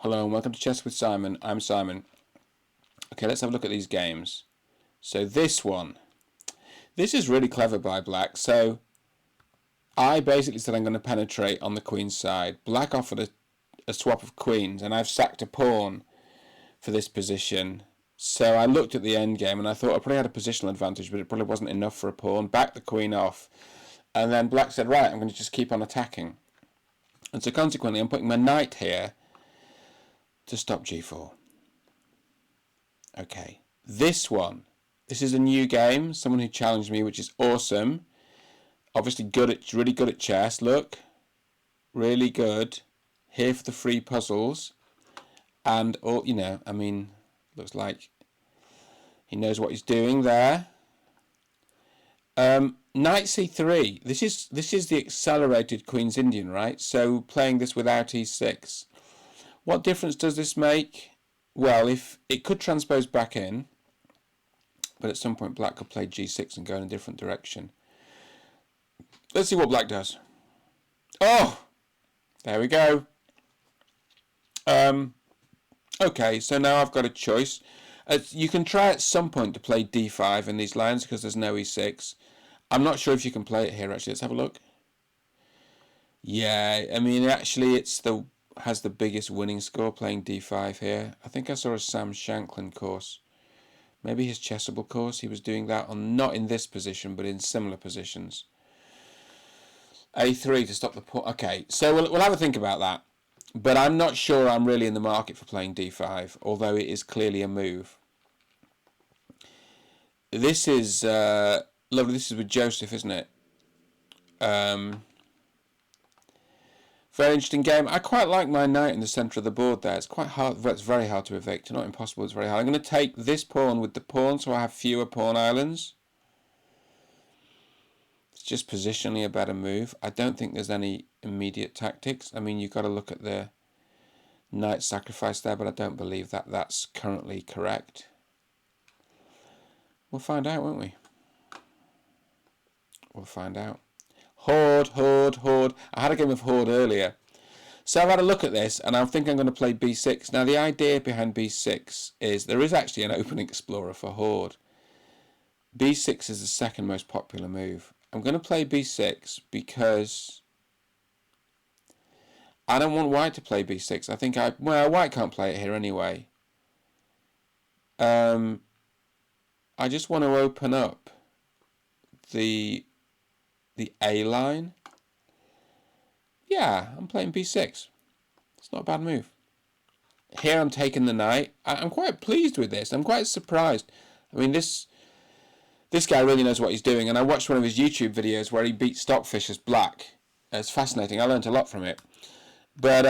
Hello and welcome to Chess with Simon. I'm Simon. Okay, let's have a look at these games. So this is really clever by Black. So I basically said I'm going to penetrate on the queen's side. Black offered a swap of queens, and I've sacked a pawn for this position. So I looked at the endgame and I thought I probably had a positional advantage, but it probably wasn't enough for a pawn. Backed the queen off, and then Black said, right, I'm going to just keep on attacking. And so consequently, I'm putting my knight here to stop g4. Okay, this is a new game, someone who challenged me, which is awesome. Obviously really good at chess, look. Really good. Here for the free puzzles. And, looks like he knows what he's doing there. Knight c3. This is the accelerated Queen's Indian, right? So playing this without e6. What difference does this make? Well, if it could transpose back in, but at some point Black could play g6 and go in a different direction. Let's see what Black does. Oh, there we go. Okay, so now I've got a choice. You can try at some point to play d5 in these lines because there's no e6. I'm not sure if you can play it here, actually. Let's have a look. Yeah, I mean, actually, has the biggest winning score playing d5 here. I think I saw a Sam Shanklin course. Maybe his Chessable course. He was doing that on, not in this position, but in similar positions. a3 to stop the pawn. Okay, so we'll have a think about that. But I'm not sure I'm really in the market for playing d5, although it is clearly a move. This is lovely. This is with Joseph, isn't it? Very interesting game. I quite like my knight in the centre of the board there. It's quite hard. Well, it's very hard to evict. Not impossible, it's very hard. I'm going to take this pawn with the pawn so I have fewer pawn islands. It's just positionally a better move. I don't think there's any immediate tactics. I mean, you've got to look at the knight sacrifice there, but I don't believe that that's currently correct. We'll find out, won't we? We'll find out. Horde. I had a game of Horde earlier. So I've had a look at this, and I think I'm going to play b6. Now, the idea behind b6 is there is actually an open explorer for Horde. b6 is the second most popular move. I'm going to play b6 because I don't want white to play b6. I think white can't play it here anyway. I just want to open up the A line. Yeah, I'm playing b6. It's not a bad move. Here I'm taking the knight. I'm quite pleased with this. I'm quite surprised. I mean, this guy really knows what he's doing, and I watched one of his YouTube videos where he beat Stockfish as Black. It's fascinating. I learned a lot from it. But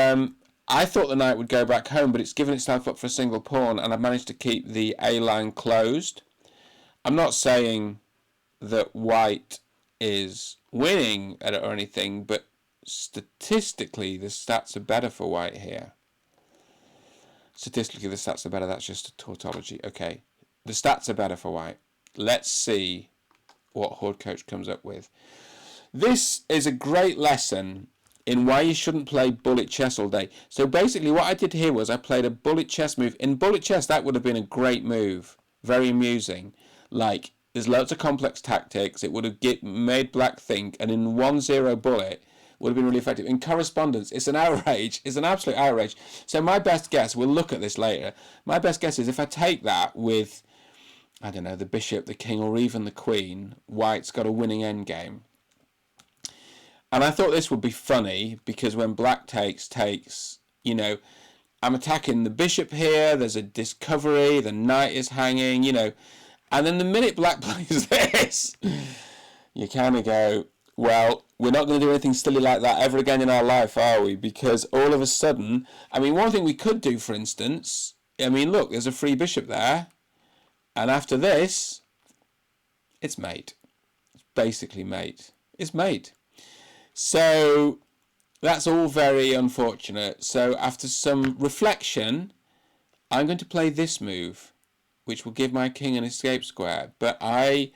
I thought the knight would go back home, but it's given itself up for a single pawn, and I've managed to keep the A line closed. I'm not saying that white is winning or anything, but statistically the stats are better for white here. Statistically the stats are better. That's just a tautology. Okay, the stats are better for white. Let's see what Horde Coach comes up with. This is a great lesson in why you shouldn't play bullet chess all day. So basically what I did here was I played a bullet chess move. In bullet chess that would have been a great move. Very amusing. Like, there's loads of complex tactics. It would have made Black think, and in 1-0 bullet would have been really effective. In Correspondence, it's an outrage. It's an absolute outrage. So my best guess, we'll look at this later, my best guess is if I take that with, I don't know, the bishop, the king, or even the queen, white's got a winning endgame. And I thought this would be funny, because when Black takes, you know, I'm attacking the bishop here, there's a discovery, the knight is hanging, you know, and then the minute Black plays this, you kind of go, well, we're not going to do anything silly like that ever again in our life, are we? Because all of a sudden, I mean, one thing we could do, for instance, I mean, look, there's a free bishop there, and after this, it's mate. It's basically mate. It's mate. So that's all very unfortunate. So after some reflection, I'm going to play this move, which will give my king an escape square. But I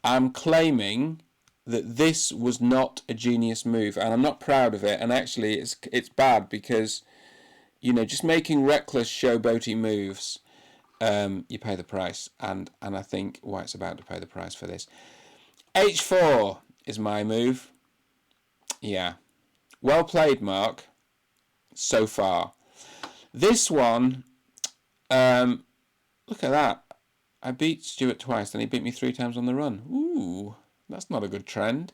am claiming that this was not a genius move, and I'm not proud of it. And actually, it's bad because just making reckless showboaty moves, you pay the price. And I think White's about to pay the price for this. H4 is my move. Yeah. Well played, Mark. So far. This one, look at that. I beat Stuart twice, then he beat me 3 times on the run. Ooh, that's not a good trend.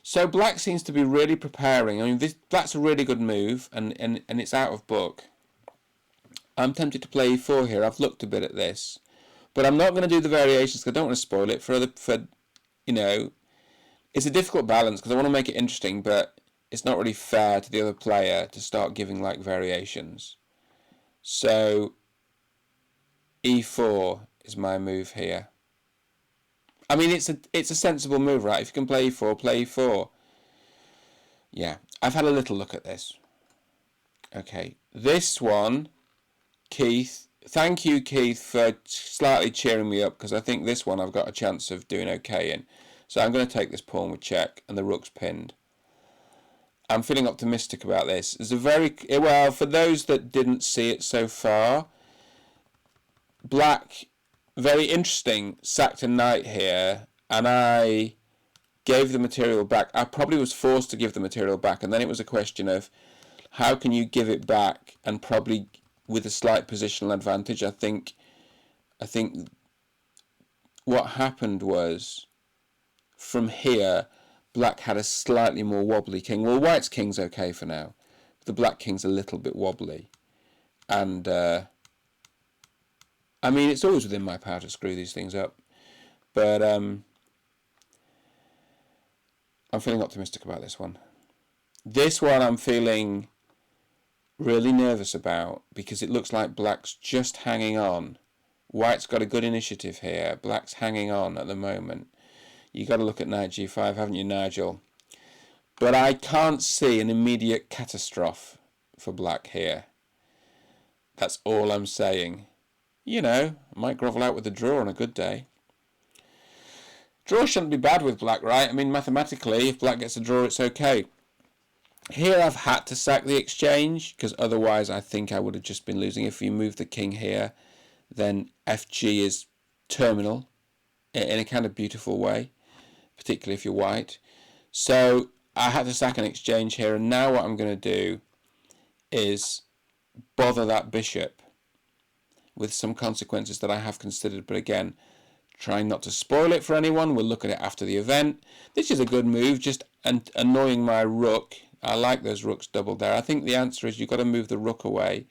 So Black seems to be really preparing. I mean, Black's a really good move, and it's out of book. I'm tempted to play e4 here. I've looked a bit at this, but I'm not going to do the variations because I don't want to spoil it for it's a difficult balance because I want to make it interesting, but it's not really fair to the other player to start giving like variations. So e4 is my move here. I mean, it's a sensible move, right? If you can play e4, play e4. Yeah, I've had a little look at this. Okay, this one, Keith. Thank you, Keith, for slightly cheering me up because I think this one I've got a chance of doing okay in. So I'm going to take this pawn with check and the rook's pinned. I'm feeling optimistic about this. It's for those that didn't see it so far, Black, very interesting, sacked a knight here, and I gave the material back. I probably was forced to give the material back, and then it was a question of how can you give it back, and probably with a slight positional advantage. I think what happened was, from here, Black had a slightly more wobbly king. Well, White's king's okay for now. The Black king's a little bit wobbly. And, I mean, it's always within my power to screw these things up. But, I'm feeling optimistic about this one. This one I'm feeling really nervous about because it looks like Black's just hanging on. White's got a good initiative here. Black's hanging on at the moment. You got to look at knight g5, haven't you, Nigel? But I can't see an immediate catastrophe for Black here. That's all I'm saying. I might grovel out with a draw on a good day. Draw shouldn't be bad with Black, right? I mean, mathematically, if Black gets a draw, it's okay. Here I've had to sack the exchange because otherwise I think I would have just been losing. If you move the king here, then FG is terminal in a kind of beautiful way, particularly if you're White. So I had to sack an exchange here, and now what I'm going to do is bother that bishop with some consequences that I have considered, but again, trying not to spoil it for anyone. We'll look at it after the event. This is a good move, just annoying my rook. I like those rooks doubled there. I think the answer is you've got to move the rook away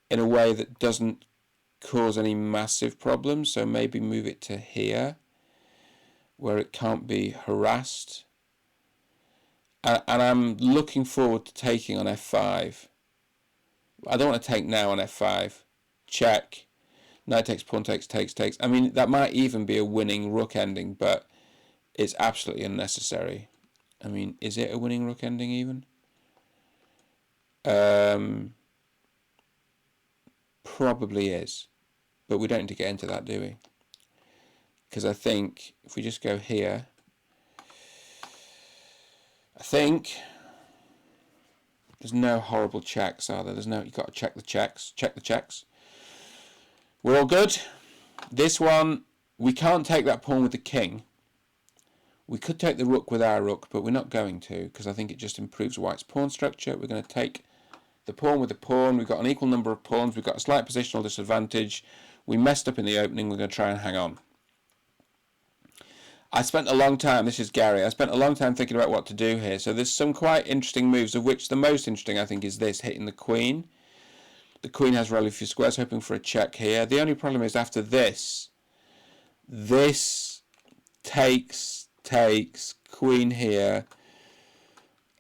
in a way that doesn't cause any massive problems. So maybe move it to here where it can't be harassed. And I'm looking forward to taking on f5. I don't want to take now on f5. Check. Knight takes, pawn takes, takes. I mean, that might even be a winning rook ending, but it's absolutely unnecessary. I mean, is it a winning rook ending even? Probably is. But we don't need to get into that, do we? Because I think if we just go here, I think there's no horrible checks, are there? You've got to check the checks. Check the checks. We're all good. This one, we can't take that pawn with the king. We could take the rook with our rook, but we're not going to because I think it just improves White's pawn structure. We're going to take the pawn with the pawn. We've got an equal number of pawns. We've got a slight positional disadvantage. We messed up in the opening. We're going to try and hang on. I spent a long time, this is Gary, I spent a long time thinking about what to do here. So there's some quite interesting moves, of which the most interesting I think is this, hitting the queen. The queen has relatively few squares, hoping for a check here. The only problem is after this takes, queen here,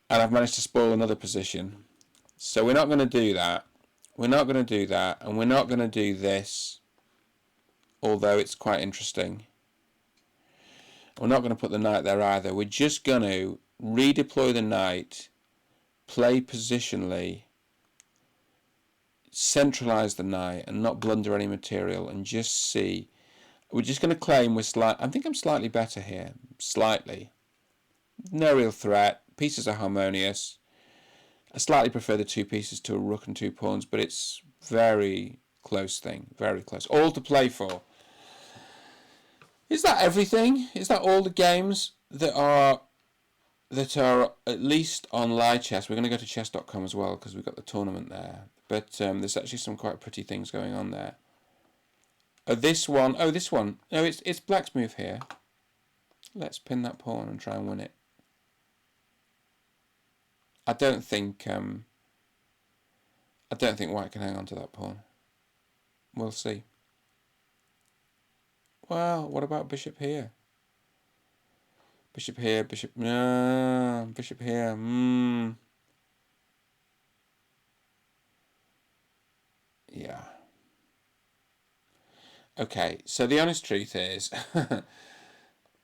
and I've managed to spoil another position. So we're not going to do that. We're not going to do that, and we're not going to do this, although it's quite interesting. We're not going to put the knight there either. We're just going to redeploy the knight, play positionally, centralize the knight and not blunder any material and just see. We're just going to claim I think I'm slightly better here. Slightly. No real threat. Pieces are harmonious. I slightly prefer the 2 pieces to a rook and 2 pawns, but it's very close thing, very close. All to play for. Is that everything? Is that all the games that are at least on live chess? We're going to go to chess.com as well because we've got the tournament there. But there's actually some quite pretty things going on there. This one. No, it's black's move here. Let's pin that pawn and try and win it. I don't think white can hang on to that pawn. We'll see. Well, what about bishop here? Bishop here, bishop here. Yeah. Okay, so the honest truth is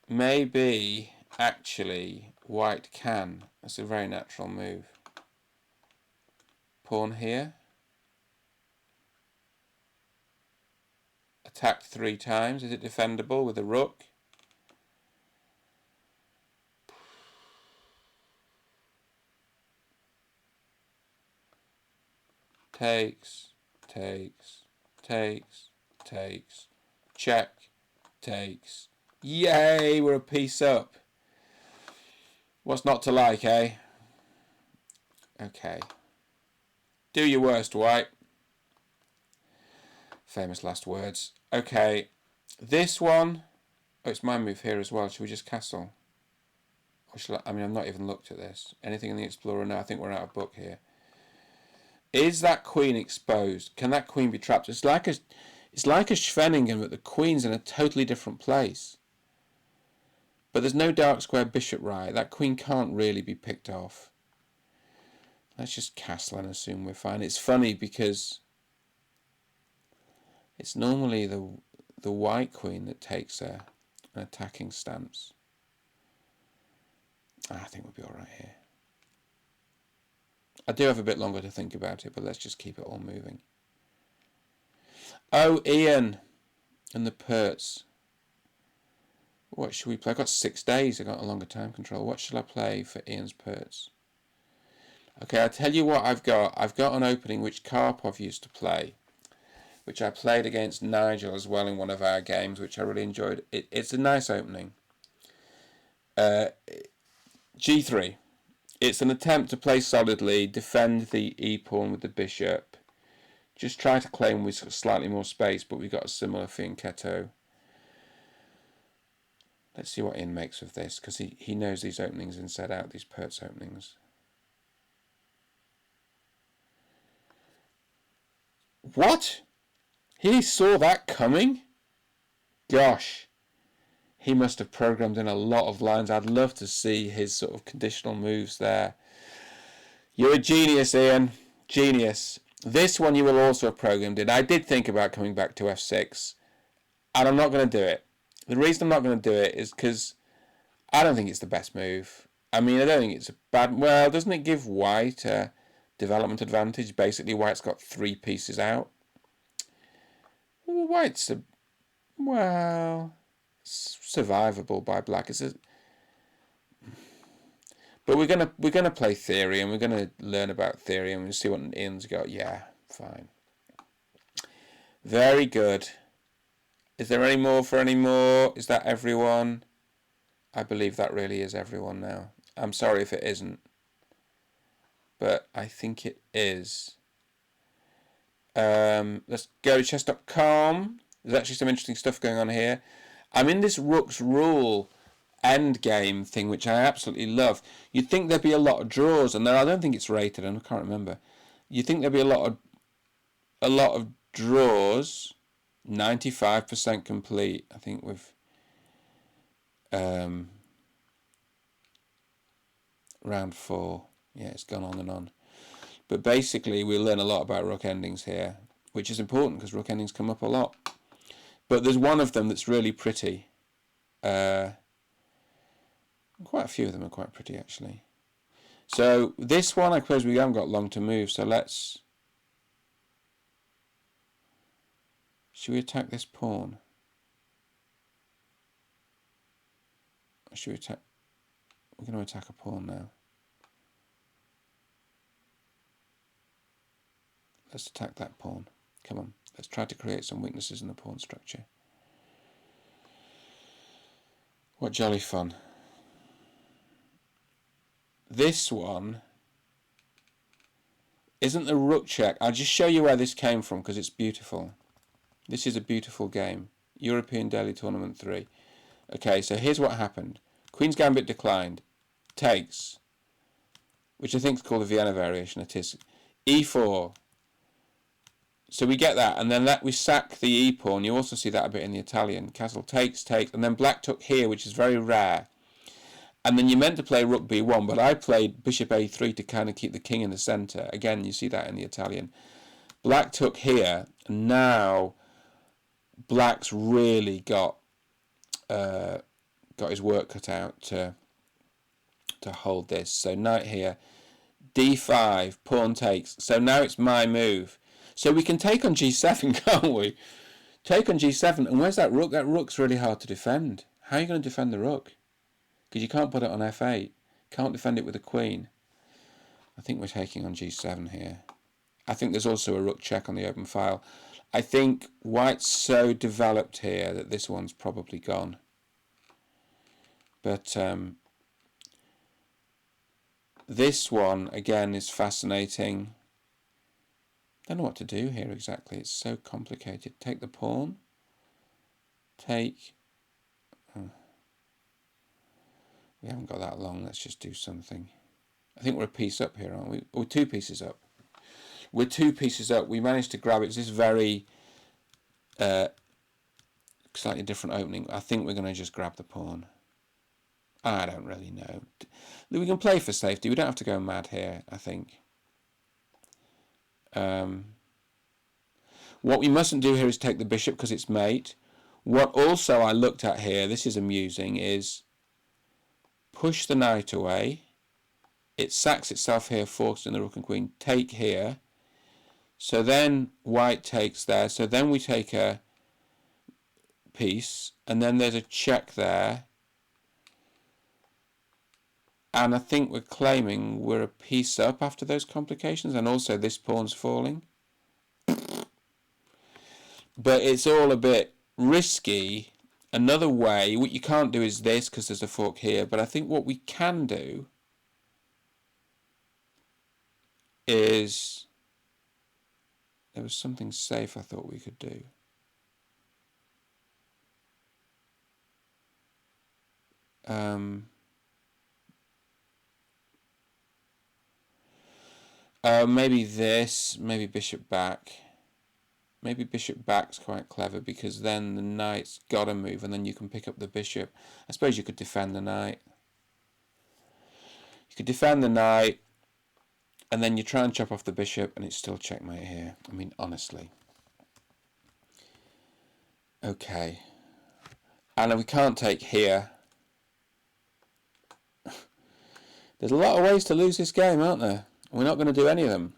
maybe actually white can. That's a very natural move. Pawn here. Attacked 3 times. Is it defendable with a rook? Takes, takes, takes, takes, check, takes. Yay, we're a piece up. What's not to like, eh? Okay. Do your worst, white. Famous last words. Okay. This one. Oh, it's my move here as well. Should we just castle? Or shall I mean, I've not even looked at this. Anything in the Explorer? No, I think we're out of book here. Is that queen exposed? Can that queen be trapped? It's like a Schwenningen, but the queen's in a totally different place. But there's no dark square bishop, right? That queen can't really be picked off. Let's just castle and assume we're fine. It's funny because it's normally the white queen that takes an attacking stance. I think we'll be all right here. I do have a bit longer to think about it, but let's just keep it all moving. Oh, Ian and the Perts. What should we play? I've got 6 days. I've got a longer time control. What should I play for Ian's Perts? Okay, I'll tell you what I've got. I've got an opening which Karpov used to play, which I played against Nigel as well in one of our games, which I really enjoyed. It's a nice opening. G3. It's an attempt to play solidly, defend the e-pawn with the bishop. Just try to claim with slightly more space, but we've got a similar fianchetto. Let's see what Ian makes of this, because he knows these openings inside out, these Pertz openings. What? He saw that coming? Gosh. He must have programmed in a lot of lines. I'd love to see his sort of conditional moves there. You're a genius, Ian. Genius. This one you will also have programmed in. I did think about coming back to f6, and I'm not going to do it. The reason I'm not going to do it is because I don't think it's the best move. I mean, I don't think it's a bad... Well, doesn't it give white a development advantage? Basically, white's got 3 pieces out. Well, white's a... Well... survivable by black. But we're gonna play theory, and we're gonna learn about theory, and we'll see what Ian's got. Yeah, fine. Very good. Is there any more for any more? Is that everyone? I believe that really is everyone now. I'm sorry if it isn't, but I think it is. Let's go to chess.com. There's actually some interesting stuff going on here. I'm in this Rook's Rule endgame thing, which I absolutely love. You'd think there'd be a lot of draws, and I don't think it's rated, and I can't remember. You'd think there'd be a lot of draws. 95% complete, I think, with round 4. Yeah, it's gone on and on. But basically, we learn a lot about rook endings here, which is important because rook endings come up a lot. But there's one of them that's really pretty. Quite a few of them are quite pretty, actually. So this one, I suppose we haven't got long to move, so let's... Should we attack this pawn? Or should we attack... We're going to attack a pawn now. Let's attack that pawn. Come on. Let's try to create some weaknesses in the pawn structure. What jolly fun. This one isn't the rook check. I'll just show you where this came from because it's beautiful. This is a beautiful game. European Daily Tournament 3. Okay, so here's what happened. Queen's Gambit declined. Takes. Which I think is called the Vienna variation. It is. E4. So we get that, and then we sack the E pawn. You also see that a bit in the Italian. Castle takes, and then black took here, which is very rare. And then you're meant to play rook b1, but I played bishop a3 to kind of keep the king in the centre. Again, you see that in the Italian. Black took here, and now black's really got his work cut out to hold this. So knight here, d5, pawn takes. So now it's my move. So we can take on g7, can't we? Take on g7, and where's that rook? That rook's really hard to defend. How are you going to defend the rook? Because you can't put it on f8. Can't defend it with a queen. I think we're taking on g7 here. I think there's also a rook check on the open file. I think white's so developed here that this one's probably gone. But this one, again, is fascinating. Don't know what to do here exactly. It's so complicated. Take the pawn. Take. Oh. We haven't got that long. Let's just do something. I think we're a piece up here, aren't we? We're 2 pieces up. We're 2 pieces up. We managed to grab it. It's this very slightly different opening. I think we're going to just grab the pawn. I don't really know. We can play for safety. We don't have to go mad here, I think. What we mustn't do here is take the bishop because it's mate. What also I looked at here, this is amusing, is push the knight away. It sacks itself here, forced in the rook and queen. Take here. So then white takes there. So then we take a piece. And then there's a check there. And I think we're claiming we're a piece up after those complications. And also this pawn's falling. But it's all a bit risky. Another way, what you can't do is this because there's a fork here. But I think what we can do is... There was something safe I thought we could do. Maybe this, maybe bishop back. Maybe bishop back's quite clever because then the knight's got to move and then you can pick up the bishop. I suppose you could defend the knight. You could defend the knight and then you try and chop off the bishop and it's still checkmate here. I mean, honestly. Okay. And we can't take here. There's a lot of ways to lose this game, aren't there? We're not going to do any of them.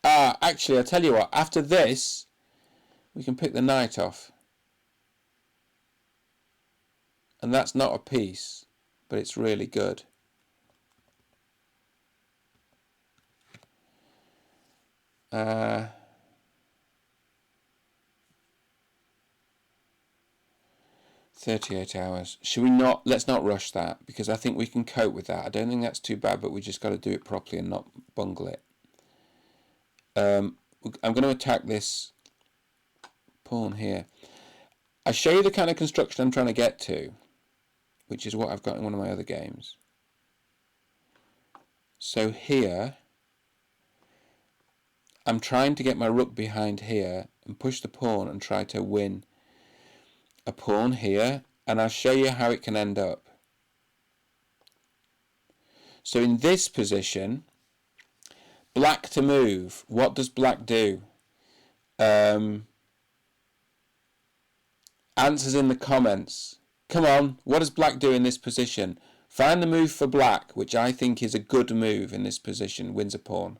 Actually, I'll tell you what. After this, we can pick the knight off. And that's not a piece, but it's really good. Uh, 38 hours. Should we not? Let's not rush that because I think we can cope with that. I don't think that's too bad, but we just got to do it properly and not bungle it. I'm going to attack this pawn here. I show you the kind of construction I'm trying to get to, which is what I've got in one of my other games. So here, I'm trying to get my rook behind here and push the pawn and try to win a pawn here, and I'll show you how it can end up. So in this position, black to move. What does black do? Answers in the comments. Come on, what does black do in this position? Find the move for black, which I think is a good move in this position. Wins a pawn.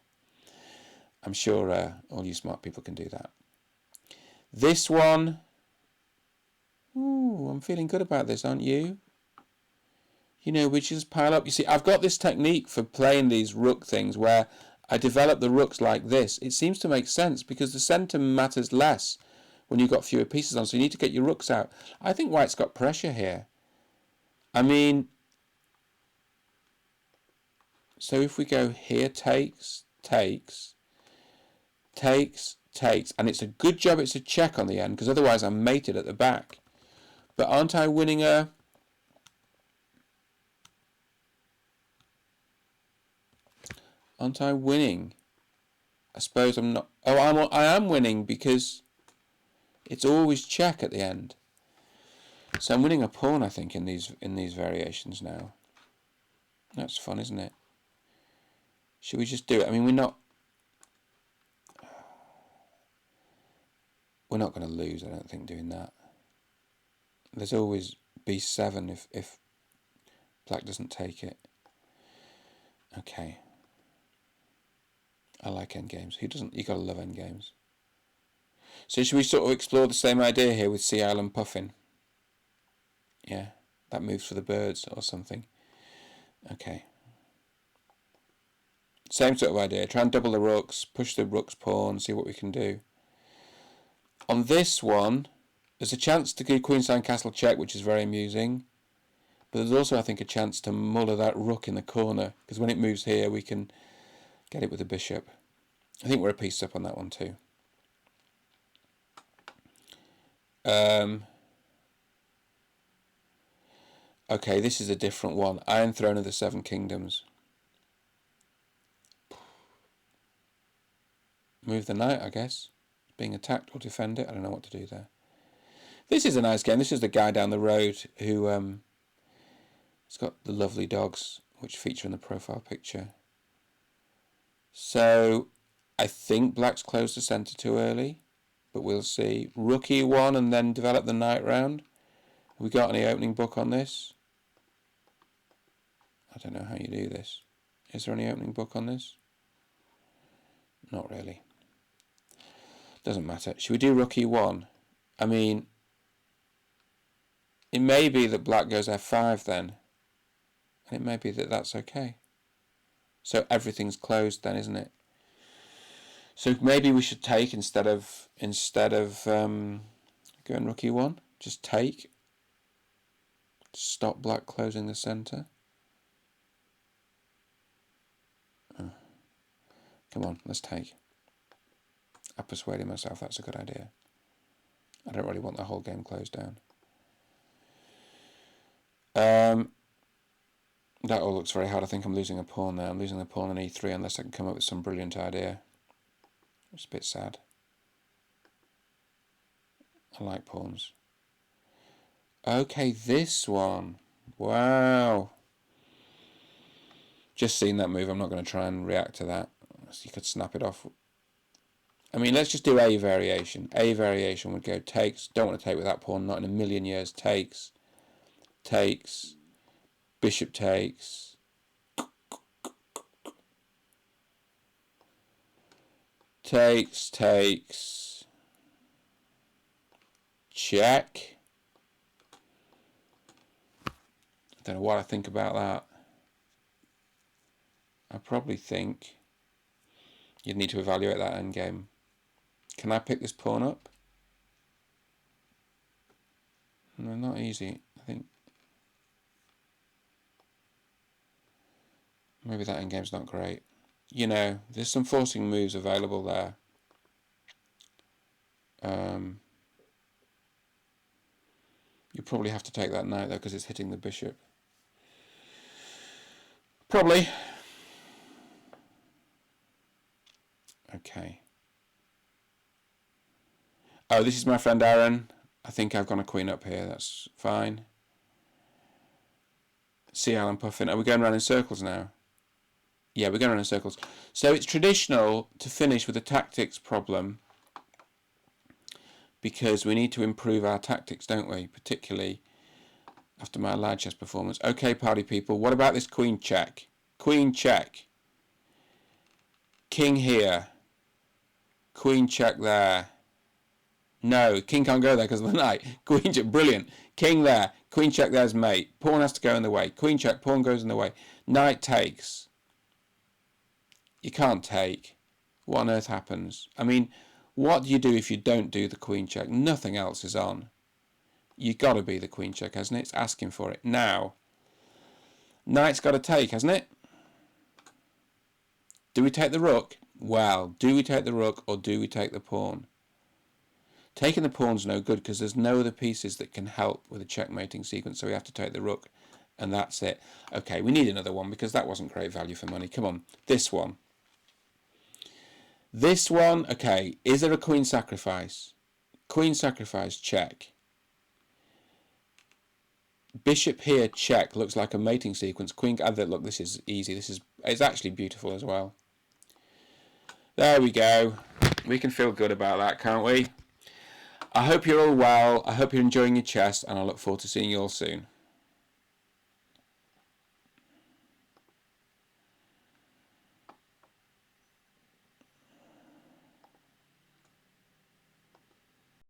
I'm sure all you smart people can do that. This one. Ooh, I'm feeling good about this, aren't you? You know, we just pile up. You see, I've got this technique for playing these rook things where I develop the rooks like this. It seems to make sense because the centre matters less when you've got fewer pieces on, so you need to get your rooks out. I think white's got pressure here. I mean, so if we go here, takes, takes, takes, takes, and it's a good job it's a check on the end, because otherwise I'm mated at the back. But aren't I winning a... Aren't I winning? I suppose I'm not... Oh, I am winning because it's always check at the end. So I'm winning a pawn, I think, in these variations now. That's fun, isn't it? Should we just do it? I mean, we're not going to lose, I don't think, doing that. There's always b7 if black doesn't take it. Okay. I like endgames. Who doesn't? You gotta love endgames. So should we sort of explore the same idea here with Sea Island Puffin? Yeah, that moves for the birds or something. Okay. Same sort of idea. Try and double the rooks, push the rook's pawn, see what we can do. On this one, there's a chance to do queenside castle check, which is very amusing. But there's also, I think, a chance to muller that rook in the corner, because when it moves here, we can get it with the bishop. I think we're a piece up on that one too. Okay, this is a different one. Iron Throne of the Seven Kingdoms. Move the knight, I guess. Being attacked or defend it. I don't know what to do there. This is a nice game. This is the guy down the road who has got the lovely dogs which feature in the profile picture. So I think black's closed the centre too early, but we'll see. Rook e1 and then develop the knight round. Have we got any opening book on this? I don't know how you do this. Is there any opening book on this? Not really. Doesn't matter. Should we do rook e1? I mean, it may be that black goes f5 then. And it may be that that's okay. So everything's closed then, isn't it? So maybe we should take instead of going rook e1. Just take. Stop black closing the centre. Oh. Come on, let's take. I persuaded myself that's a good idea. I don't really want the whole game closed down. That all looks very hard. I think I'm losing a pawn there. I'm losing the pawn on e3 unless I can come up with some brilliant idea. It's a bit sad. I like pawns. Okay, this one. Wow. Just seen that move. I'm not going to try and react to that. You could snap it off. I mean, let's just do a variation. A variation would go takes. Don't want to take with that pawn. Not in a million years. Takes. Takes. Bishop takes. Takes. Takes. Check. I don't know what I think about that. I probably think you'd need to evaluate that endgame. Can I pick this pawn up? No, not easy. I think maybe that endgame's not great. You know, there's some forcing moves available there. You probably have to take that knight though because it's hitting the bishop. Probably. Okay. Oh, this is my friend Aaron. I think I've gone a queen up here. That's fine. Sea Island Puffin. Are we going around in circles now? Yeah, we're going around in circles. So it's traditional to finish with a tactics problem because we need to improve our tactics, don't we? Particularly after my large chess performance. Okay, party people, what about this queen check? Queen check. King here. Queen check there. No, king can't go there because of the knight. Queen check, brilliant. King there. Queen check there's mate. Pawn has to go in the way. Queen check, pawn goes in the way. Knight takes. You can't take. What on earth happens? I mean, what do you do if you don't do the queen check? Nothing else is on. You've got to be the queen check, hasn't it? It's asking for it. Now, knight's got to take, hasn't it? Do we take the rook? Well, do we take the rook or do we take the pawn? Taking the pawn's no good because there's no other pieces that can help with a checkmating sequence, so we have to take the rook, and that's it. Okay, we need another one because that wasn't great value for money. Come on, this one. This one, okay, is there a queen sacrifice? Queen sacrifice, check. Bishop here, check. Looks like a mating sequence. Queen, look, this is easy. It's actually beautiful as well. There we go. We can feel good about that, can't we? I hope you're all well. I hope you're enjoying your chess, and I look forward to seeing you all soon.